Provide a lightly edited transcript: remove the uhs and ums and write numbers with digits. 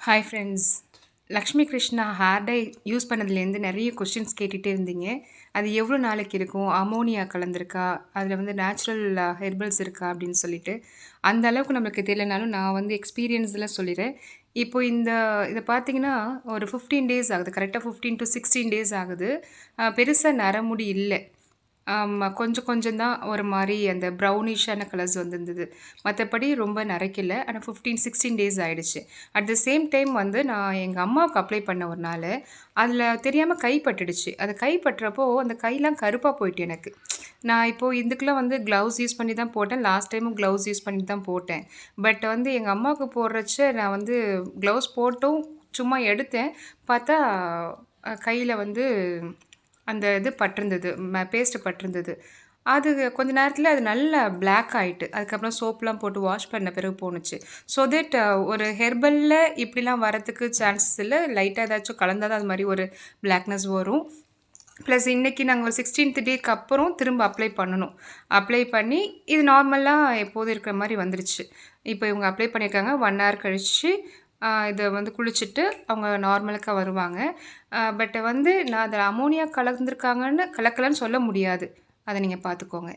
Hi friends. Lakshmi Krishna hair dye use பண்ணதுலேருந்து நிறைய questions கேட்டுகிட்டே இருந்தீங்க. அது எவ்வளோ நாளைக்கு இருக்கும்? அமோனியா கலந்துருக்கா? அதில் வந்து நேச்சுரல் ஹெர்பல்ஸ் இருக்கா? அப்படின்னு சொல்லிட்டு. அந்த அளவுக்கு நம்மளுக்கு தெரியலனாலும் நான் வந்து எக்ஸ்பீரியன்ஸில் சொல்லிடுறேன். இப்போ இதை பார்த்தீங்கன்னா ஒரு 15 டேஸ் ஆகுது. கரெக்டாக 15 to 16 டேஸ் ஆகுது. பெருசா நரமுடி இல்ல. ஆமா. கொஞ்சம் கொஞ்சம் தான் ஒரு மாரி அந்த ப்ரௌனிஷான கலர்ஸ் வந்திருந்தது. மத்தபடி ரொம்ப நரைக்கல. ஆனா 15, 16 டேஸ் ஆயிடுச்சு. அட் த சேம் டைம் வந்து நான் எங்க அம்மாவுக்கு அப்ளை பண்ண ஒரு நாளு, அதில தெரியாம கை பட்டுடுச்சு. அது கை பட்டுறப்போ அந்த கைலாம் கருப்பா போயிட்டு எனக்கு. நான் இப்போ இதுக்கெல்லாம் வந்து க்ளவுஸ் யூஸ் பண்ணி தான் போட்டேன். லாஸ்ட் டைமும் க்ளவுஸ் யூஸ் பண்ணி தான் போட்டேன். பட் வந்து எங்க அம்மாவுக்கு போடுறச்ச நான் வந்து க்ளவுஸ் போட்டும் சும்மா எடுத்தேன். பார்த்தா கையில வந்து அந்த இது பட்டிருந்தது. பேஸ்ட் பட்டிருந்தது. அது கொஞ்ச நேரத்தில அது நல்லா பிளாக் ஆயிட்டு. அதுக்கப்புறம் சோப்லாம் போட்டு வாஷ் பண்ண பிறகு போணுச்சு. ஸோ தட் ஒரு ஹெர்பல்ல இப்படிலாம் வரதுக்கு சான்சஸ் இல்ல. லைட்டா ஏதாச்சும் கலந்தா தான் அது மாரி ஒரு பிளாக்னஸ் வரும். ப்ளஸ் இன்னைக்கு நாங்க ஒரு 16த் டேக்கு அப்புறம் திரும்ப அப்ளை பண்ணணும். அப்ளை பண்ணி இது நார்மலா எப்போதும் இருக்கிற மாரி வந்துருச்சு. இப்போ இவங்க அப்ளை பண்ணியிருக்காங்க. 1 ஹவர் கழிச்சு இத வந்து குளிச்சுட்டு அவங்க நார்மலுக்கா வருவாங்க. பட் வந்து நான் அதில அமோனியா கலந்துருக்காங்கன்னு கலக்கலன்னு சொல்ல முடியாது. அத நீங்க பார்த்துக்கோங்க.